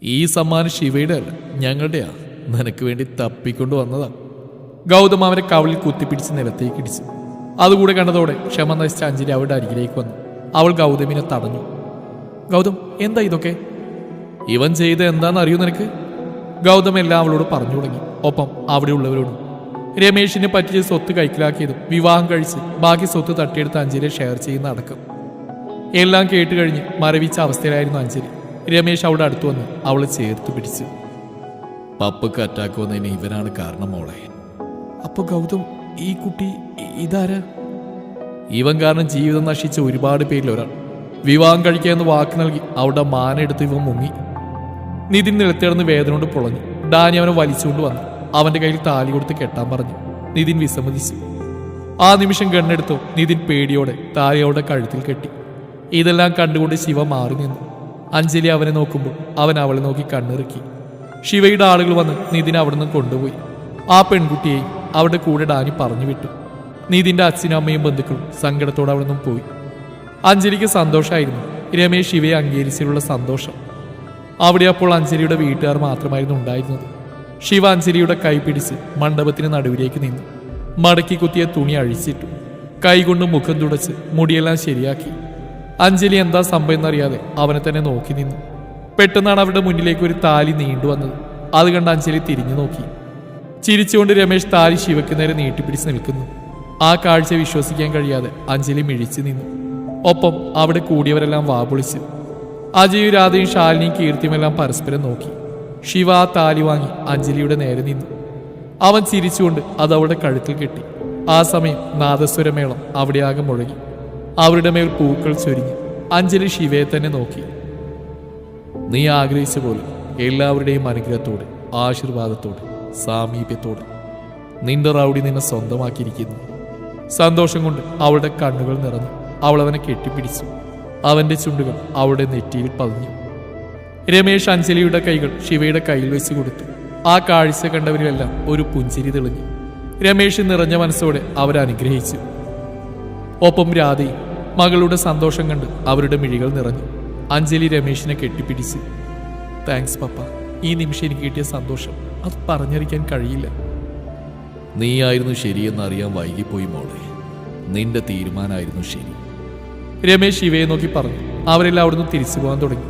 ഈ സമ്മാനം ശിവയുടെ അല്ല, ഞങ്ങളുടെയാ. നിനക്ക് വേണ്ടി തപ്പിക്കൊണ്ടു വന്നതാ. ഗൗതം അവരെ കവളിൽ കുത്തിപ്പിടിച്ച് നിലത്തേക്ക് ഇടിച്ചു. അതുകൂടെ കണ്ടതോടെ ക്ഷമ നശിച്ച അഞ്ജലി അവരുടെ അരികിലേക്ക് വന്നു. അവൾ ഗൗതമിനെ തടഞ്ഞു. ഗൗതം, എന്താ ഇതൊക്കെ? ഇവൻ ചെയ്ത എന്താണെന്ന് അറിയൂ നിനക്ക്? ഗൗതം എല്ലാം അവളോട് പറഞ്ഞു തുടങ്ങി. ഒപ്പം അവിടെയുള്ളവരോടും. രമേശിനെ പറ്റിയ സ്വത്ത് കൈക്കലാക്കിയതും വിവാഹം കഴിച്ച് ബാക്കി സ്വത്ത് തട്ടിയെടുത്ത് അഞ്ജലിയെ ഷെയർ ചെയ്യുന്ന അടക്കം എല്ലാം കേട്ട് കഴിഞ്ഞ് മരവിച്ച അവസ്ഥയിലായിരുന്നു അഞ്ജലി. രമേശ് അവിടെ അടുത്തു വന്ന് അവളെ ചേർത്ത് പിടിച്ചു. പപ്പക്ക് അറ്റാക്ക് വന്നതിന് ഇവനാണ് കാരണം മോളെ. അപ്പൊ ഗൗതം, ഈ കുട്ടി ഇതാരാ? ഇവൻ കാരണം ജീവിതം നശിച്ച ഒരുപാട് പേരിൽ ഒരാൾ. വിവാഹം കഴിക്കാമെന്ന് വാക്ക് നൽകി അവളുടെ മാനെടുത്ത് ഇവൻ മുങ്ങി. നിതിൻ നിലത്തിടന്ന് വേദന കൊണ്ട് പൊളഞ്ഞു. ഡാനി അവനെ വലിച്ചുകൊണ്ട് വന്നു. അവന്റെ കയ്യിൽ താലി കൊടുത്ത് കെട്ടാൻ പറഞ്ഞു. നിതിൻ വിസമ്മതിച്ചു. ആ നിമിഷം ഗണ്ണെടുത്തു നിതിൻ പേടിയോടെ താലി അവളുടെ കഴുത്തിൽ കെട്ടി. ഇതെല്ലാം കണ്ടുകൊണ്ട് ശിവ മാറി നിന്നു. അഞ്ജലി അവനെ നോക്കുമ്പോൾ അവൻ അവളെ നോക്കി കണ്ണിറുക്കി. ശിവയുടെ ആളുകൾ വന്ന് നിതിൻ അവിടെ നിന്ന് കൊണ്ടുപോയി. ആ പെൺകുട്ടിയെയും അവരുടെ കൂടെ ഡാനി പറഞ്ഞു വിട്ടു. നിതിന്റെ അച്ഛനും അമ്മയും ബന്ധുക്കളും സങ്കടത്തോടെ അവിടെ നിന്നും പോയി. അഞ്ജലിക്ക് സന്തോഷമായിരുന്നു. രമേശ് ശിവയെ അംഗീകരിച്ചിട്ടുള്ള സന്തോഷം. അവിടെ അപ്പോൾ അഞ്ജലിയുടെ വീട്ടുകാർ മാത്രമായിരുന്നു ഉണ്ടായിരുന്നത്. ശിവ അഞ്ജലിയുടെ കൈ പിടിച്ച് മണ്ഡപത്തിന് നടുവിലേക്ക് നിന്നു. മടക്കി കുത്തിയ തുണി അഴിച്ചിട്ടു. കൈകൊണ്ട് മുഖം തുടച്ച് മുടിയെല്ലാം ശരിയാക്കി. അഞ്ജലി എന്താ സംഭവം എന്നറിയാതെ അവനെ തന്നെ നോക്കി നിന്നു. പെട്ടെന്നാണ് അവരുടെ മുന്നിലേക്ക് ഒരു താലി നീണ്ടുവന്നത്. അത് കണ്ട് അഞ്ജലി തിരിഞ്ഞു നോക്കി. ചിരിച്ചുകൊണ്ട് രമേശ് താലി ശിവയ്ക്ക് നേരെ നീട്ടിപ്പിടിച്ച് നിൽക്കുന്നു. ആ കാഴ്ച വിശ്വസിക്കാൻ കഴിയാതെ അഞ്ജലി മിഴിച്ചു നിന്നു. ഒപ്പം അവിടെ കൂടിയവരെല്ലാം വാപൊളിച്ചു. അജയും രാധയും ശാലിനിയും കീർത്തിയുമെല്ലാം പരസ്പരം നോക്കി. ശിവ ആ താലി വാങ്ങി അഞ്ജലിയുടെ നേരെ നിന്നു. അവൻ ചിരിച്ചുകൊണ്ട് അത് അവളുടെ കഴുത്തിൽ കെട്ടി. ആ സമയം നാദസ്വരമേളം അവിടെയാകെ മുഴങ്ങി. അവരുടെ മേൽ പൂക്കൾ ചൊരിഞ്ഞു. അഞ്ജലി ശിവയെ തന്നെ നോക്കി. നീ ആഗ്രഹിച്ച പോലെ എല്ലാവരുടെയും അനുഗ്രഹത്തോടെ, ആശീർവാദത്തോടെ, സാമീപ്യത്തോടെ നിന്റെ റൗഡി നിന്നെ സ്വന്തമാക്കിയിരിക്കുന്നു. സന്തോഷം കൊണ്ട് അവളുടെ കണ്ണുകൾ നിറഞ്ഞു. അവൾ അവനെ കെട്ടിപ്പിടിച്ചു. അവന്റെ ചുണ്ടുകൾ അവളുടെ നെറ്റിയിൽ പതിഞ്ഞു. രമേശ് അഞ്ജലിയുടെ കൈകൾ ശിവയുടെ കയ്യിൽ വെച്ച് കൊടുത്തു. ആ കാഴ്ച കണ്ടവരിലെല്ലാം ഒരു പുഞ്ചിരി തെളിഞ്ഞു. രമേശ് നിറഞ്ഞ മനസ്സോടെ അവരനുഗ്രഹിച്ചു. ഒപ്പം രാധയും മകളുടെ സന്തോഷം കണ്ട് അവരുടെ മിഴികൾ നിറഞ്ഞു. അഞ്ജലി രമേശിനെ കെട്ടിപ്പിടിച്ചു. താങ്ക്സ് പപ്പ, ഈ നിമിഷം എനിക്ക് കിട്ടിയ സന്തോഷം അത് പറഞ്ഞറിയിക്കാൻ കഴിയില്ല. നീയായിരുന്നു ശരിയെന്ന് അറിയാൻ വൈകിപ്പോയി മോളെ. നിന്റെ തീരുമാനമായിരുന്നു ശരി. രമേശ് ശിവയെ നോക്കി പറഞ്ഞു. അവരെല്ലാം അവിടുന്ന് തിരിച്ചു പോകാൻ തുടങ്ങി.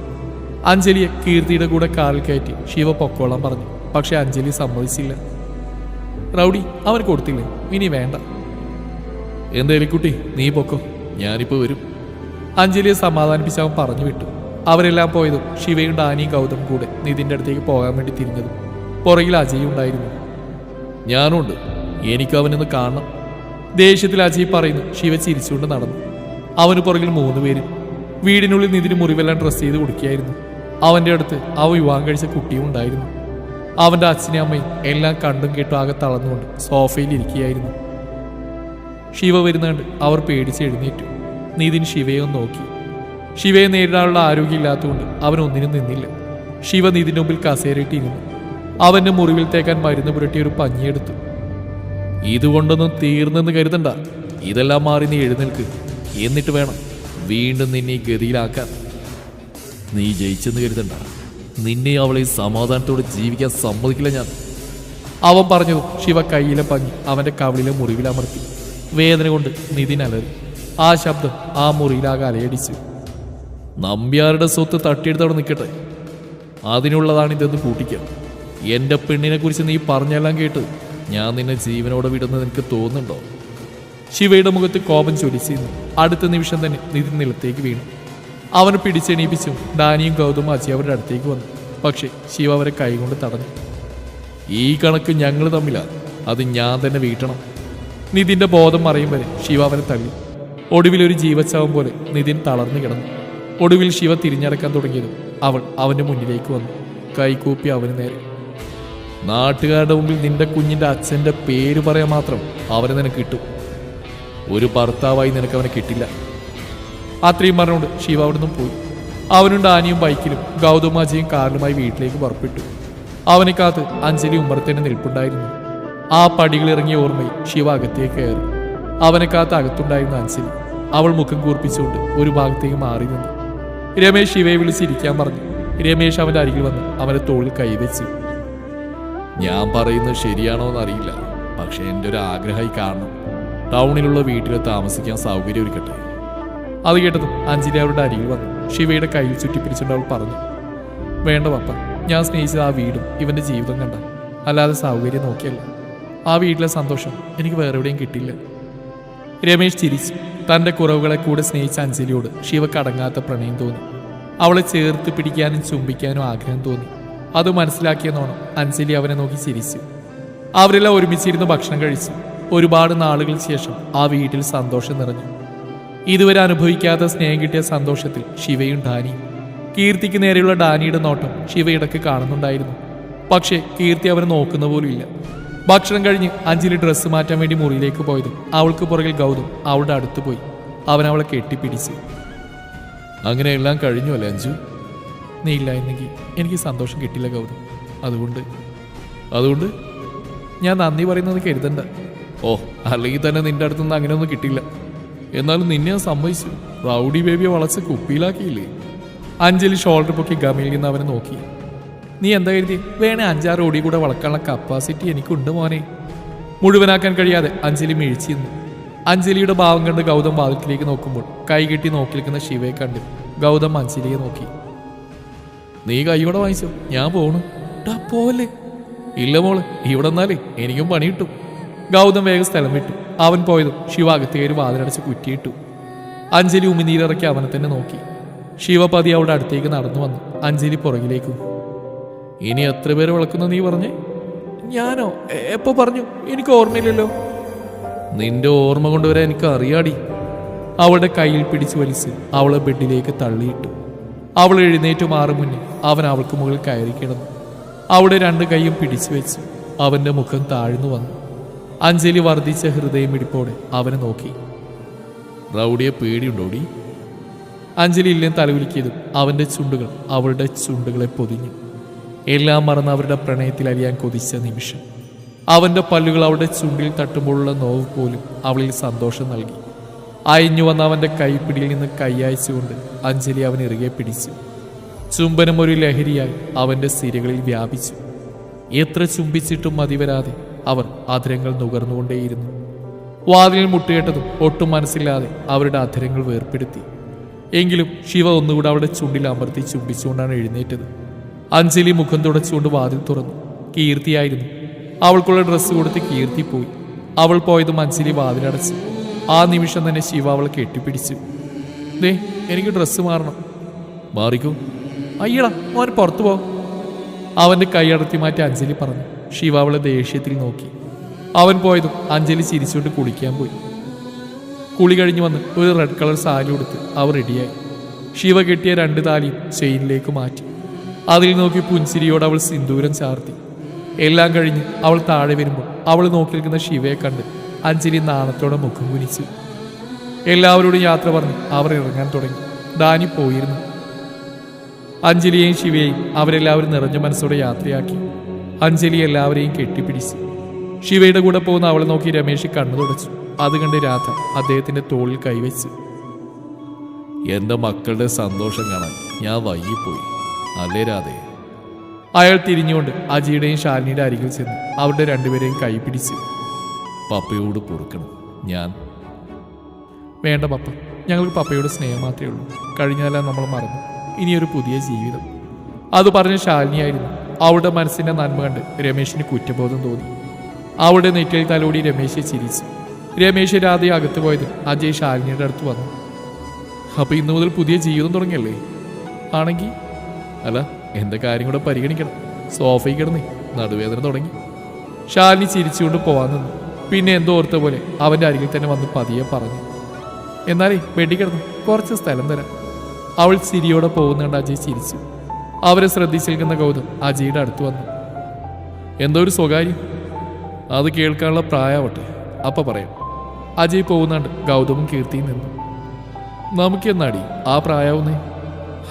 അഞ്ജലിയെ കീർത്തിയുടെ കൂടെ കാറിൽ കയറ്റി ശിവ പൊക്കോളാൻ പറഞ്ഞു. പക്ഷെ അഞ്ജലി സമ്മതിച്ചില്ല. റൗഡി അവൻ കൊടുത്തില്ലേ, ഇനി വേണ്ട. എന്താ എലിക്കുട്ടി, നീ പൊക്കോ, ഞാനിപ്പോ വരും. അഞ്ജലിയെ സമാധാനിപ്പിച്ച് അവൻ പറഞ്ഞു വിട്ടു. അവരെല്ലാം പോയതും ശിവയും ഡാനിയും ഗൗതം കൂടെ നിതിന്റെ അടുത്തേക്ക് പോകാൻ വേണ്ടി തിരിഞ്ഞതും പുറകിൽ അജയ് ഉണ്ടായിരുന്നു. ഞാനുണ്ട്, എനിക്ക് അവനൊന്ന് കാണണം. ദേഷ്യത്തിൽ അജയ് പറയുന്നു. ശിവ ചിരിച്ചുകൊണ്ട് നടന്നു. അവന് പുറകിൽ 3 പേരും. വീടിനുള്ളിൽ നിതിന് മുറിവെല്ലാം ഡ്രസ്സ് ചെയ്ത് കൊടുക്കുകയായിരുന്നു. അവന്റെ അടുത്ത് അവൻ വിവാഹം കഴിച്ച കുട്ടിയും ഉണ്ടായിരുന്നു. അവന്റെ അച്ഛനും അമ്മയും എല്ലാം കണ്ടും കേട്ടും ആകെ തളർന്നുകൊണ്ട് സോഫയിൽ ഇരിക്കുകയായിരുന്നു. ശിവ വരുന്നുണ്ട്. അവർ പേടിച്ച് എഴുന്നേറ്റു. നിതിൻ ശിവയെ നോക്കി. ശിവയെ നേരിടാനുള്ള ആരോഗ്യമില്ലാത്തതുകൊണ്ട് അവൻ ഒന്നിനും നിന്നില്ല. ശിവ നിതിന്റെ മുമ്പിൽ കസേരയിട്ടിരുന്നു. അവന്റെ മുറിവിൽ തേക്കാൻ മരുന്ന് പുരട്ടിയ ഒരു പഞ്ഞിയെടുത്തു. ഇതുകൊണ്ടൊന്നും തീർന്നെന്ന് കരുതണ്ട. ഇതെല്ലാം മാറി നീ എഴുന്നേൽക്ക്. എന്നിട്ട് വേണം വീണ്ടും നിന്നെ ഈ ഗതിയിലാക്കാൻ. നീ ജയിച്ചെന്ന് കരുതണ്ട. നിന്നെ അവളെ സമാധാനത്തോടെ ജീവിക്കാൻ സമ്മതിക്കില്ല ഞാൻ. അവൻ പറഞ്ഞതും ശിവ കയ്യിലെ പഞ്ഞി അവന്റെ കവിളിലെ മുറിവിലമർത്തി. വേദന കൊണ്ട് നിതിൻ അലറി. ആ ശബ്ദം ആ മുറിയിലാകെ അലയടിച്ചു. നമ്പ്യാരുടെ സ്വത്ത് തട്ടിയെടുത്തവിടെ നിൽക്കട്ടെ, അതിനുള്ളതാണ് ഇതെന്ന് കൂട്ടിക്കാം. എൻ്റെ പെണ്ണിനെ കുറിച്ച് നീ പറഞ്ഞെല്ലാം കേട്ട് ഞാൻ നിന്നെ ജീവനോടെ വിടുന്നത് നിനക്ക് തോന്നുന്നുണ്ടോ? ശിവയുടെ മുഖത്ത് കോപം ചൊലിച്ചിരുന്നു. അടുത്ത നിമിഷം തന്നെ നിതിൻ നിലത്തേക്ക് വീണു. അവനെ പിടിച്ചെണീപ്പിച്ചും ഡാനിയും ഗൗതമും അജയ് അവരുടെ അടുത്തേക്ക് വന്നു. പക്ഷെ ശിവ അവരെ കൈകൊണ്ട് തടഞ്ഞു. ഈ കണക്ക് ഞങ്ങൾ തമ്മിലാണ്, അത് ഞാൻ തന്നെ വീട്ടണം. നിതിന്റെ ബോധം മറയും വരെ ശിവ അവനെ തള്ളി. ഒടുവിൽ ഒരു ജീവച്ചാവം പോലെ നിതിൻ തളർന്നു കിടന്നു. ഒടുവിൽ ശിവ തിരിഞ്ഞടക്കാൻ തുടങ്ങിയതും അവൾ അവന്റെ മുന്നിലേക്ക് വന്നു. കൈകൂപ്പി അവന് നേരെ. നാട്ടുകാരുടെ മുമ്പിൽ നിന്റെ കുഞ്ഞിന്റെ അച്ഛന്റെ പേര് പറയാൻ മാത്രം അവനെ നിനക്ക് കിട്ടും. ഒരു ഭർത്താവായി നിനക്ക് അവനെ കിട്ടില്ല. അത്രയും പറഞ്ഞുകൊണ്ട് ശിവ അവിടുന്ന് പോയി. അവനും ഡാനിയും ബൈക്കിലും ഗൗതം അജയും കാറിലുമായി വീട്ടിലേക്ക് പുറപ്പെട്ടു. അവനെ കാത്ത് അഞ്ജലി ഉമ്മറത്തന്നെ നിൽപ്പുണ്ടായിരുന്നു. ആ പടികളിറങ്ങിയ ഓർമ്മയിൽ ശിവ അകത്തേക്ക് കയറി. അവനെ കാത്ത് അകത്തുണ്ടായിരുന്ന അഞ്ജലി. അവൾ മുഖം കൂർപ്പിച്ചുകൊണ്ട് ഒരു ഭാഗത്തേക്ക് മാറി നിന്നു. രമേശ് ശിവയെ വിളിച്ചിരിക്കാൻ പറഞ്ഞു. രമേശ് അവന്റെ അരികിൽ വന്ന് അവന്റെ തോളിൽ കൈവച്ചു. ഞാൻ പറയുന്നത് ശരിയാണോ എന്നറിയില്ല, പക്ഷെ എൻ്റെ ഒരു ആഗ്രഹമായി കാണണം. ടൗണിലുള്ള വീട്ടിൽ താമസിക്കാൻ സൗകര്യം ഒരുക്കട്ടെ. അത് കേട്ടതും അഞ്ജലി അവരുടെ അരികിൽ വന്നു ശിവയുടെ കയ്യിൽ ചുറ്റിപ്പിടിച്ചുകൊണ്ട് അവൾ പറഞ്ഞു, വേണ്ട പപ്പ, ഞാൻ സ്നേഹിച്ചത് ആ വീടും ഇവന്റെ ജീവിതം കണ്ട, അല്ലാതെ സൗകര്യം നോക്കിയല്ല. ആ വീട്ടിലെ സന്തോഷം എനിക്ക് വേറെ എവിടെയും കിട്ടില്ല. രമേശ് ചിരിച്ചു. തൻ്റെ കുറവുകളെ കൂടെ സ്നേഹിച്ച അഞ്ജലിയോട് ശിവക്ക് അടങ്ങാത്ത പ്രണയം തോന്നി. അവളെ ചേർത്ത് പിടിക്കാനും ചുംബിക്കാനും ആഗ്രഹം തോന്നി. അത് മനസ്സിലാക്കിയെന്നോണം അഞ്ജലി അവനെ നോക്കി ചിരിച്ചു. അവരെല്ലാം ഒരുമിച്ചിരുന്ന് ഭക്ഷണം കഴിച്ചു. ഒരുപാട് നാളുകൾക്ക് ശേഷം ആ വീട്ടിൽ സന്തോഷം നിറഞ്ഞു. ഇതുവരെ അനുഭവിക്കാത്ത സ്നേഹം കിട്ടിയ സന്തോഷത്തിൽ ശിവയും ഡാനിയും. കീർത്തിക്ക് നേരെയുള്ള ഡാനിയുടെ നോട്ടം ശിവ ഇടയ്ക്ക് കാണുന്നുണ്ടായിരുന്നു. പക്ഷേ കീർത്തി അവനെ നോക്കുന്ന പോലും ഇല്ല. ഭക്ഷണം കഴിഞ്ഞ് അഞ്ജലി ഡ്രസ്സ് മാറ്റാൻ വേണ്ടി മുറിയിലേക്ക് പോയതും അവൾക്ക് പുറകിൽ ഗൗതം അവളുടെ അടുത്ത് പോയി. അവൻ അവളെ കെട്ടിപ്പിടിച്ച്. അങ്ങനെ എല്ലാം കഴിഞ്ഞു അല്ലേ അഞ്ജു? നീ ഇല്ലായിരുന്നെങ്കിൽ എനിക്ക് സന്തോഷം കിട്ടില്ല ഗൗതം. അതുകൊണ്ട് ഞാൻ നന്ദി പറയുന്നത് കരുതണ്ട. ഓ, അല്ലെങ്കിൽ തന്നെ നിന്റെ അടുത്തുനിന്ന് അങ്ങനെയൊന്നും കിട്ടില്ല. എന്നാലും നിന്നെ ഞാൻ സമ്മതിച്ചു. റൗഡി ബേബിയെ വളച്ച് കുപ്പിയിലാക്കിയില്ലേ? അഞ്ജലി ഷോൾഡർ പൊക്കി ഗമയിൽ നിന്ന് അവനെ നോക്കി. നീ എന്താ കരുതി? വേണേ 5-6 ഓടി കൂടെ വളക്കാനുള്ള കപ്പാസിറ്റി എനിക്കുണ്ട് മോനെ. മുഴുവനാക്കാൻ കഴിയാതെ അഞ്ജലി മിഴിച്ചു നിന്നു. അഞ്ജലിയുടെ ഭാവം കണ്ട് ഗൗതം വാതിൽക്കിലേക്ക് നോക്കുമ്പോൾ കൈകെട്ടി നോക്കി നിൽക്കുന്ന ശിവയെ കണ്ട് ഗൗതം അഞ്ജലിയെ നോക്കി. നീ കൈയോടെ വാങ്ങിച്ചോ, ഞാൻ പോണു. പോലെ ഇല്ല മോള്, ഇവിടെ നിന്നാലേ എനിക്കും പണി കിട്ടും. ഗൗതം വേഗം സ്ഥലം വിട്ടു. അവൻ പോയതും ശിവ അകത്തേര് വാതിലടച്ച് കുറ്റിയിട്ടു. അഞ്ജലി ഉമിനീരിറക്കി അവനെ തന്നെ നോക്കി. ശിവപതി അവിടെ അടുത്തേക്ക് നടന്നു വന്നു. അഞ്ജലി പുറകിലേക്കും. ഇനി എത്ര പേര് വിളക്കുന്ന നീ പറഞ്ഞേ? ഞാനോ? എപ്പോ പറഞ്ഞു? എനിക്ക് ഓർമ്മയില്ലല്ലോ. നിന്റെ ഓർമ്മ കൊണ്ടുവരാൻ എനിക്ക് അറിയാടി. അവളുടെ കയ്യിൽ പിടിച്ചു വലിച്ച് അവളെ ബെഡിലേക്ക് തള്ളിയിട്ടു. അവൾ എഴുന്നേറ്റ് മാറും മുന്നേ അവൻ അവൾക്ക് മുകളിൽ കയറി കിടന്നു. അവിടെ 2 കൈയും പിടിച്ചു വെച്ചു. അവന്റെ മുഖം താഴ്ന്നു വന്നു. അഞ്ജലി വർദ്ധിച്ച ഹൃദയമിടിപ്പോടെ അവനെ നോക്കി. റൗഡിയെ പേടിയുണ്ടോടി? അഞ്ജലി ഇല്ലേം തലവിലിക്കിയതും അവന്റെ ചുണ്ടുകൾ അവളുടെ ചുണ്ടുകളെ പൊതിഞ്ഞു. എല്ലാം മറന്ന് അവരുടെ പ്രണയത്തിൽ അലിയാൻ കൊതിച്ച നിമിഷം. അവന്റെ പല്ലുകൾ അവളുടെ ചുണ്ടിൽ തട്ടുമ്പോഴുള്ള നോവ് പോലും അവളിൽ സന്തോഷം നൽകി. അയഞ്ഞു വന്ന അവന്റെ കൈപ്പിടിയിൽ നിന്ന് കൈയച്ചുകൊണ്ട് അഞ്ജലി അവൻ ഇറുകെ പിടിച്ചു. ചുംബനം ഒരു ലഹരിയായി അവന്റെ സിരകളിൽ വ്യാപിച്ചു. എത്ര ചുംബിച്ചിട്ടും മതിവരാതെ അവർ അധരങ്ങൾ നുകർന്നുകൊണ്ടേയിരുന്നു. വാതിലിൽ മുട്ടുകേട്ടതും ഒട്ടും മനസ്സില്ലാതെ അവരുടെ അധരങ്ങൾ വേർപ്പെടുത്തി. എങ്കിലും ശിവ ഒന്നുകൂടെ അവളുടെ ചുണ്ടിൽ അമർത്തി ചുംബിച്ചുകൊണ്ടാണ് എഴുന്നേറ്റത്. അഞ്ജലി മുഖം തുടച്ചുകൊണ്ട് വാതിൽ തുറന്നു. കീർത്തിയായിരുന്നു. അവൾക്കുള്ള ഡ്രസ്സ് കൊടുത്ത് കീർത്തി പോയി. അവൾ പോയതും അഞ്ജലി വാതിലടച്ചു. ആ നിമിഷം തന്നെ ശിവ അവളെ കെട്ടിപ്പിടിച്ചു. ദേ, എനിക്ക് ഡ്രസ്സ് മാറണം. മാറിക്കോ. അയ്യടാ, അവൻ പുറത്തു പോ. അവന്റെ കൈ അടർത്തി മാറ്റി അഞ്ജലി പറഞ്ഞു. ശിവ അവളെ ദേഷ്യത്തിൽ നോക്കി. അവൻ പോയതും അഞ്ജലി ചിരിച്ചുകൊണ്ട് കുളിക്കാൻ പോയി. കുളി കഴിഞ്ഞ് വന്ന് ഒരു റെഡ് കളർ സാരി ഉടുത്ത് അവർ റെഡിയായി. ശിവ കെട്ടിയ 2 താലിയും ചെയിനിലേക്ക് മാറ്റി. അതിൽ നോക്കി പുഞ്ചിരിയോട് അവൾ സിന്ദൂരം ചാർത്തി. എല്ലാം കഴിഞ്ഞ് അവൾ താഴെ വരുമ്പോൾ അവൾ നോക്കി നിൽക്കുന്ന ശിവയെ കണ്ട് അഞ്ജലി നാണത്തോടെ മുഖം കുനിച്ചു. എല്ലാവരോടും യാത്ര പറഞ്ഞ് അവർ ഇറങ്ങാൻ തുടങ്ങി. ഡാനി പോയിരുന്നു. അഞ്ജലിയെയും ശിവയെയും അവരെല്ലാവരും നിറഞ്ഞ മനസ്സോടെ യാത്രയാക്കി. അഞ്ജലി എല്ലാവരെയും കെട്ടിപ്പിടിച്ചു. ശിവയുടെ കൂടെ പോകുന്ന അവളെ നോക്കി രമേശ് കണ്ണു തുടച്ചു. അത് കണ്ട് രാധ അദ്ദേഹത്തിന്റെ തോളിൽ കൈവച്ചു. എന്റെ മക്കളുടെ സന്തോഷം കാണാൻ ഞാൻ വൈകിപ്പോയി അല്ലേ രാധേ? അയാൾ തിരിഞ്ഞുകൊണ്ട് അജിയുടെയും ശാലിനിയുടെ അരികിൽ ചെന്ന് അവരുടെ 2 പേരെയും കൈ പിടിച്ചു. പപ്പയോട് പൊറുക്കണം. ഞാൻ വേണ്ട പപ്പ, ഞങ്ങൾക്ക് പപ്പയോട് സ്നേഹം മാത്രമേ ഉള്ളൂ. കഴിഞ്ഞാലും നമ്മൾ മറന്നു. ഇനിയൊരു പുതിയ ജീവിതം. അത് പറഞ്ഞ ശാലിനിയായിരുന്നു. അവളുടെ മനസ്സിന്റെ നന്മ കണ്ട് രമേശിന് കുറ്റബോധം തോന്നി. അവളുടെ നെറ്റിൽ തലോടി രമേശെ ചിരിച്ചു. രമേശ് രാധയെ അകത്ത് പോയത് അജയ് ശാലിനിയുടെ അടുത്ത് വന്നു. അപ്പൊ ഇന്നു മുതൽ പുതിയ ജീവിതം തുടങ്ങിയല്ലേ? ആണെങ്കിൽ അല്ല, എന്റെ കാര്യം കൂടെ പരിഗണിക്കണം. സോഫയിൽ കിടന്നേ നടുവേദന തുടങ്ങി. ശാലിനി ചിരിച്ചുകൊണ്ട് പോവാൻ നിന്നു. പിന്നെ എന്തോ ഓർത്ത പോലെ അവന്റെ അരികിൽ തന്നെ വന്ന് പതിയെ പറഞ്ഞു. എന്നാലേ വെടിക്കിടന്നു, കുറച്ച് സ്ഥലം തരാം. അവൾ ചിരിയോടെ പോകുന്നുണ്ട്. അജയ് ചിരിച്ചു. അവരെ ശ്രദ്ധിച്ചു നിൽക്കുന്ന ഗൗതം അജയുടെ അടുത്ത് വന്നു. എന്തോ ഒരു സ്വകാര്യം, അത് കേൾക്കാനുള്ള പ്രായമാവട്ടെ, അപ്പ പറയാം. അജയ് പോകുന്നുണ്ട്. ഗൗതമും കീർത്തിയും നിന്നു. നമുക്ക് എന്നാടി ആ പ്രായാവുന്നേ?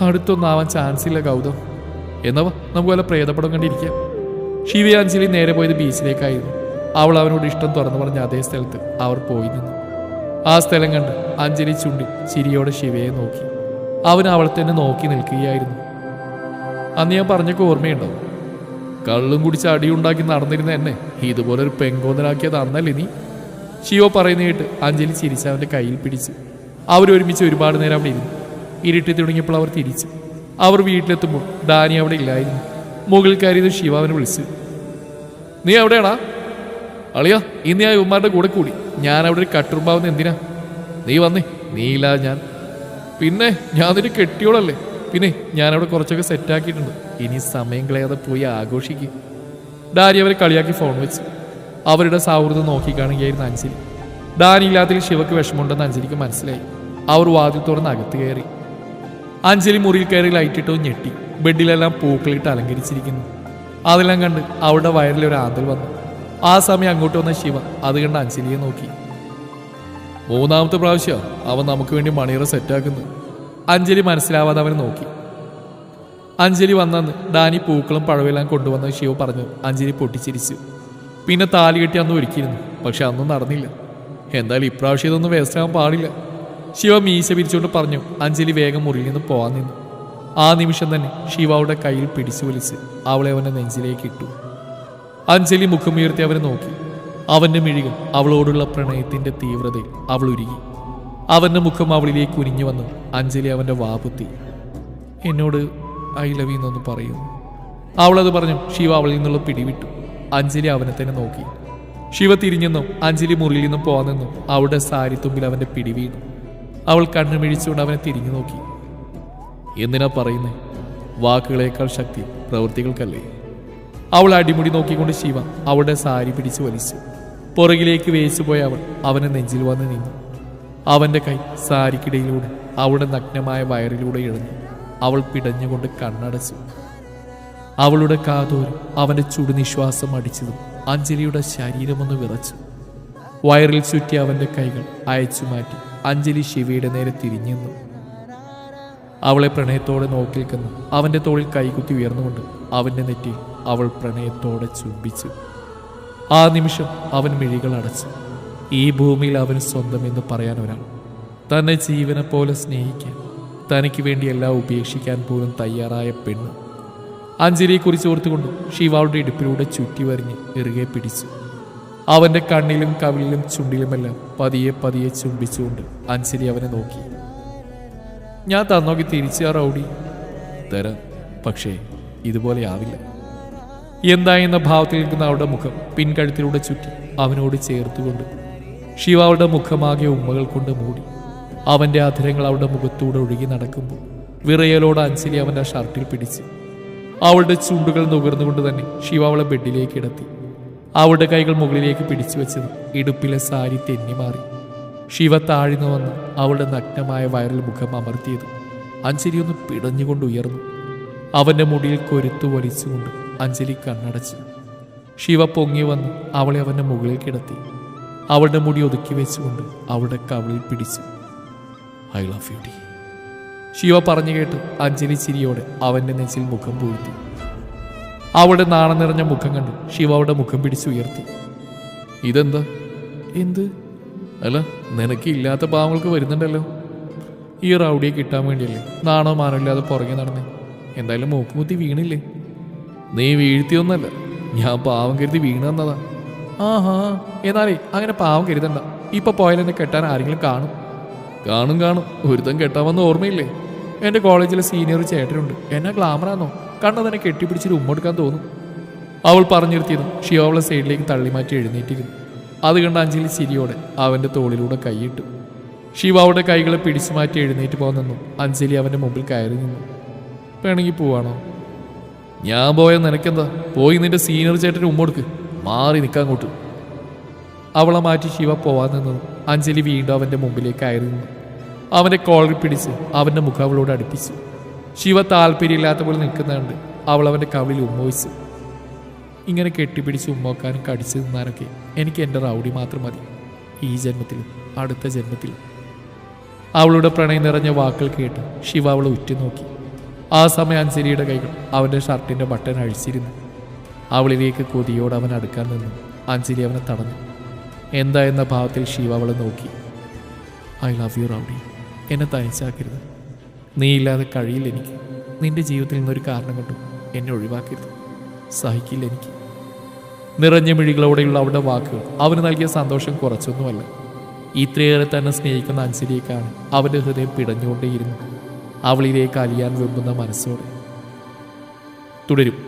അടുത്തൊന്നാവാൻ ചാൻസ് ഇല്ല ഗൗതം. എന്നവ നമുക്ക് വല്ല പ്രേതപ്പടം കണ്ടിരിക്കാം. ശിവയാഞ്ജലി നേരെ പോയത് ബീച്ചിലേക്കായിരുന്നു. അവൾ അവനോട് ഇഷ്ടം തുറന്നു പറഞ്ഞ അതേ സ്ഥലത്ത് അവർ പോയി നിന്നു. ആ സ്ഥലം കണ്ട് അഞ്ജലി ചുണ്ടി ചിരിയോടെ ശിവയെ നോക്കി. അവൻ അവൾ തന്നെ നോക്കി നിൽക്കുകയായിരുന്നു. അന്ന് ഞാൻ പറഞ്ഞൊക്കെ ഓർമ്മയുണ്ടോ? കള്ളും കുടിച്ച് അടിയുണ്ടാക്കി നടന്നിരുന്ന എന്നെ ഇതുപോലെ ഒരു പെങ്കോന്നലാക്കിയത് അന്നല്ലേ നീ? ശിവ പറയുന്ന കേട്ട് അഞ്ജലി ചിരിച്ച് അവൻ്റെ കയ്യിൽ പിടിച്ചു. അവരൊരുമിച്ച് ഒരുപാട് നേരം അവിടെ ഇരുന്നു. ഇരുട്ടി തുടങ്ങിയപ്പോൾ അവർ തിരിച്ചു. അവർ വീട്ടിലെത്തുമ്പോൾ ഡാനി അവിടെ ഇല്ലായിരുന്നു. മുകളിൽ കയറിയത് ശിവ അവനെ വിളിച്ചു. നീ എവിടെയാടാ? അളിയാ, ഇന്ന് ഞാൻ ഉമ്മാരുടെ കൂടെ കൂടി. ഞാൻ അവിടെ ഒരു കട്ടുറുമ്പാവുന്ന എന്തിനാ? നീ വന്നേ, നീ ഇല്ലാതെ ഞാൻ. പിന്നെ ഞാൻ നിന്റെ കെട്ടിയോളല്ലേ. പിന്നെ ഞാനവിടെ കുറച്ചൊക്കെ സെറ്റാക്കിയിട്ടുണ്ട്. ഇനി സമയം കളയാതെ പോയി ആഘോഷിക്കും. ഡാനി അവരെ കളിയാക്കി ഫോൺ വെച്ചു. അവരുടെ സൗഹൃദം നോക്കിക്കാണുകയായിരുന്നു അഞ്ജലി. ഡാനി ഇല്ലാത്തതിൽ ശിവക്ക് വിഷമമുണ്ടെന്ന് അഞ്ജലിക്ക് മനസ്സിലായി. അവർ വാതിൽ തുറന്ന് അകത്ത് കയറി. അഞ്ജലി മുറിയിൽ കയറി ലൈറ്റിട്ടോ ഞെട്ടി. ബെഡിലെല്ലാം പൂക്കളിട്ട് അലങ്കരിച്ചിരിക്കുന്നു. അതെല്ലാം കണ്ട് അവളുടെ വയറിൽ ഒരു ആന്തൽ വന്നു. ആ സമയം അങ്ങോട്ട് വന്ന ശിവ അത് കണ്ട് അഞ്ജലിയെ നോക്കി. മൂന്നാമത്തെ പ്രാവശ്യം അവൻ നമുക്ക് വേണ്ടി മണിയറ സെറ്റാക്കുന്നു. അഞ്ജലി മനസ്സിലാവാതെ അവനെ നോക്കി. അഞ്ജലി വന്നെന്ന് ഡാനി പൂക്കളും പഴമെല്ലാം കൊണ്ടുവന്ന് ശിവ പറഞ്ഞു. അഞ്ജലി പൊട്ടിച്ചിരിച്ചു. പിന്നെ താലി കെട്ടി അന്ന് ഒരുക്കിയിരുന്നു. പക്ഷെ അന്നും നടന്നില്ല. എന്തായാലും ഇപ്രാവശ്യം ഇതൊന്നും വേസ്റ്റാകാൻ പാടില്ല. ശിവ മീശ പിരിച്ചുകൊണ്ട് പറഞ്ഞു. അഞ്ജലി വേഗം മുറിയിൽ നിന്ന് പോകാൻ നിന്നു. ആ നിമിഷം തന്നെ ശിവ അവളുടെ കയ്യിൽ പിടിച്ചു വലിച്ച് അവളെ അവൻ്റെ നെഞ്ചിലേക്ക് ഇട്ടു. അഞ്ജലി മുഖമുയർത്തി അവനെ നോക്കി. അവൻ്റെ മിഴികൾ അവളോടുള്ള പ്രണയത്തിൻ്റെ തീവ്രതയിൽ അവൾ ഉരുകി. അവൻ്റെ മുഖം അവളിലേക്ക് ഉരിഞ്ഞു വന്നു. അഞ്ജലി അവൻ്റെ വാപുത്തി. എന്നോട് ഐ ലവ് എന്നൊന്ന് പറയൂ. അവളത് പറഞ്ഞു. ശിവ അവളിൽ നിന്നുള്ള പിടിവിട്ടു. അഞ്ജലി അവനെ തന്നെ നോക്കി. ശിവ തിരിഞ്ഞെന്നും അഞ്ജലി മുറിയിൽ നിന്നും പോകാനെന്നും അവളുടെ സാരിത്തുമ്പിൽ അവൻ്റെ പിടി വീണു. അവൾ കണ്ണു മിഴിച്ചുകൊണ്ട് അവനെ തിരിഞ്ഞു നോക്കി. എന്തിനാ പറയുന്നേ? വാക്കുകളേക്കാൾ ശക്തി പ്രവൃത്തികൾക്കല്ലേ? അവൾ അടിമുടി നോക്കിക്കൊണ്ട് ശിവ അവളുടെ സാരി പിടിച്ച് വലിച്ചു. പുറകിലേക്ക് വേച്ചുപോയ അവൾ അവനെ നെഞ്ചിൽ വന്ന് നിന്നു. അവൻ്റെ കൈ സാരിക്കിടയിലൂടെ അവളുടെ നഗ്നമായ വയറിലൂടെ ഇഴഞ്ഞു. അവൾ പിടഞ്ഞുകൊണ്ട് കണ്ണടച്ചു. അവളുടെ കാതോരം അവൻ്റെ ചുടുനിശ്വാസം അടിച്ചതും അഞ്ജലിയുടെ ശരീരമൊന്ന് വിറച്ചു. വയറിൽ ചുറ്റി അവൻ്റെ കൈകൾ അയച്ചു മാറ്റി അഞ്ജലി ശിവയുടെ നേരെ തിരിഞ്ഞു. അവളെ പ്രണയത്തോടെ നോക്കി നിൽക്കുന്നു. അവൻ്റെ തോളിൽ കൈകുത്തി ഉയർന്നുകൊണ്ട് അവൻ്റെ നെറ്റിയിൽ അവൾ പ്രണയത്തോടെ ചുംബിച്ചു. ആ നിമിഷം അവൻ മിഴികൾ അടച്ചു. ഈ ഭൂമിയിൽ അവന് സ്വന്തമെന്ന് പറയാൻ ഒരാൾ, തന്നെ ജീവനെ പോലെ സ്നേഹിക്കാൻ, തനിക്ക് വേണ്ടി എല്ലാം ഉപേക്ഷിക്കാൻ പോലും തയ്യാറായ പെണ്ണ്. അഞ്ജലിയെക്കുറിച്ച് ഓർത്തുകൊണ്ട് ശിവ അവളുടെ ഇടുപ്പിലൂടെ ചുറ്റി വരിഞ്ഞ് ഇറുകെ പിടിച്ചു. അവൻ്റെ കണ്ണിലും കവിളിലും ചുണ്ടിലുമെല്ലാം പതിയെ പതിയെ ചുംബിച്ചുകൊണ്ട് അഞ്ജലി അവനെ നോക്കി. ഞാൻ തന്നോക്കി തിരിച്ചു ആ റൗഡി തരാം, പക്ഷേ ഇതുപോലെ ആവില്ല. എന്തായെന്ന ഭാവത്തിൽ നിൽക്കുന്ന അവളുടെ മുഖം പിൻകഴുത്തിലൂടെ ചുറ്റി അവനോട് ചേർത്തുകൊണ്ട് ശിവ അവളുടെ മുഖമാകെ ഉമ്മകൾ കൊണ്ട് മൂടി. അവൻ്റെ അധരങ്ങൾ അവളുടെ മുഖത്തൂടെ ഒഴുകി നടക്കുമ്പോൾ വിറയലോടെ അഞ്ജലി അവൻ്റെ ഷർട്ടിൽ പിടിച്ച് അവളുടെ ചുണ്ടുകൾ നുകർന്നുകൊണ്ട് തന്നെ ശിവ അവളെ ബെഡിലേക്ക് കിടത്തി. അവളുടെ കൈകൾ മുകളിലേക്ക് പിടിച്ചു വെച്ചത് ഇടുപ്പിലെ സാരി തെന്നി മാറി. ശിവ താഴ്ന്നു വന്ന് അവളുടെ നഗ്നമായ വയറിൽ മുഖം അമർത്തിയത് അഞ്ജലി ഒന്ന് പിടഞ്ഞുകൊണ്ട് ഉയർന്നു. അവൻ്റെ മുടിയിൽ കൊരുത്തു വലിച്ചുകൊണ്ട് അഞ്ജലി കണ്ണടച്ചു. ശിവ പൊങ്ങി വന്ന് അവളെ അവൻ്റെ മുകളിൽ കിടത്തി. അവളുടെ മുടി ഒതുക്കി വെച്ചുകൊണ്ട് അവളുടെ കവിളിൽ പിടിച്ചു. I love you D. Shiva പറഞ്ഞു കേട്ട് അഞ്ജലി ചിരിയോടെ അവൻ്റെ നെഞ്ചിൽ മുഖം പൂഴ്ത്തി. അവളുടെ നാണം നിറഞ്ഞ മുഖം കണ്ട് ശിവ അവളുടെ മുഖം പിടിച്ചുയർത്തി. ഇതെന്താ? എന്ത്? അല്ല, നിനക്ക് ഇല്ലാത്ത പാവങ്ങൾക്ക് വരുന്നുണ്ടല്ലോ. ഈ റൗഡിയെ കിട്ടാൻ വേണ്ടിയല്ലേ നാണോ മാനോ ഇല്ലാതെ പുറകെ നടന്നേ. എന്തായാലും മൂക്കുമുത്തി വീണില്ലേ? നീ വീഴ്ത്തിയൊന്നല്ല, ഞാൻ പാവം കരുതി വീണ് തന്നതാ. ആഹാ, എന്നാലേ അങ്ങനെ പാവം കരുതണ്ട. ഇപ്പൊ പോയാലെന്നെ കെട്ടാൻ ആരെങ്കിലും കാണും. കാണും കാണും. ഒരുത്തം കെട്ടാമെന്ന് ഓർമ്മയില്ലേ? എൻ്റെ കോളേജിലെ സീനിയർ ചേട്ടനുണ്ട്. എന്നാ ഗ്ലാമറാന്നോ, കണ്ടത് തന്നെ കെട്ടിപ്പിടിച്ചിട്ട് ഉമ്മെടുക്കാൻ തോന്നും. അവൾ പറഞ്ഞു നിർത്തിയതും ഷിയോ അവളെ സൈഡിലേക്ക് തള്ളിമാറ്റി എഴുന്നേറ്റിരുന്നു. അത് കണ്ട് അഞ്ജലി ചിരിയോടെ അവൻ്റെ തോളിലൂടെ കൈയിട്ടു. ശിവ അവളുടെ കൈകളെ പിടിച്ചു മാറ്റി എഴുന്നേറ്റ് പോകുന്നു. അഞ്ജലി അവൻ്റെ മുമ്പിൽ കയറി നിന്നു. വേണമെങ്കിൽ പോവാണോ? ഞാൻ പോയാൽ നിനക്കെന്താ? പോയി നിന്റെ സീനിയർ ചേട്ടന് ഉമ്മൊടുക്ക്, മാറി നിൽക്കാൻ അങ്ങോട്ട്. അവളെ മാറ്റി ശിവ പോവാൻ നിന്നതും അഞ്ജലി വീണ്ടും അവൻ്റെ മുമ്പിലേക്ക് കയറി നിന്നു. അവൻ്റെ കോളറിൽ പിടിച്ച് അവൻ്റെ മുഖം അവളോട് അടുപ്പിച്ചു. ശിവ താല്പര്യമില്ലാത്ത പോലെ നിൽക്കുന്നതുകൊണ്ട് അവൾ അവൻ്റെ കവിളിൽ ഉമ്മ വെച്ചു. ഇങ്ങനെ കെട്ടിപ്പിടിച്ച് ഉമ്മോക്കാനും കടിച്ചു നിന്നാനൊക്കെ എനിക്ക് എൻ്റെ റൗഡി മാത്രം മതി, ഈ ജന്മത്തിലും അടുത്ത ജന്മത്തിലും. അവളുടെ പ്രണയം നിറഞ്ഞ വാക്കുകൾ കേട്ട് ശിവ അവളെ ഉറ്റുനോക്കി. ആ സമയം അഞ്ജലിയുടെ കൈകൾ അവൻ്റെ ഷർട്ടിൻ്റെ ബട്ടൺ അഴിച്ചിരുന്നു. അവളിലേക്ക് കൊതിയോട് അവൻ അടുക്കാൻ നിന്നു. അഞ്ജലി അവനെ തടഞ്ഞു. എന്താ എന്ന ഭാവത്തിൽ ശിവ അവളെ നോക്കി. ഐ ലവ് യു റൗഡി, എന്നെ തനിച്ചാക്കരുത്. നീ ഇല്ലാതെ കഴിയില്ല എനിക്ക്. നിന്റെ ജീവിതത്തിൽ നിന്നൊരു കാരണം കൊണ്ടും എന്നെ ഒഴിവാക്കരുത്. സഹിക്കില്ല എനിക്ക്. നിറഞ്ഞ മിഴികളോടെയുള്ള അവളുടെ വാക്കുകൾ അവന് നൽകിയ സന്തോഷം കുറച്ചൊന്നുമല്ല. ഇത്രയേറെ തന്നെ സ്നേഹിക്കുന്ന അഞ്ജലിയേക്കാണ് അവൻ്റെ ഹൃദയം പിടഞ്ഞുകൊണ്ടേയിരുന്നു. അവളിലേക്ക് അലിയാൻ വെമ്പുന്ന മനസ്സോടെ. തുടരും.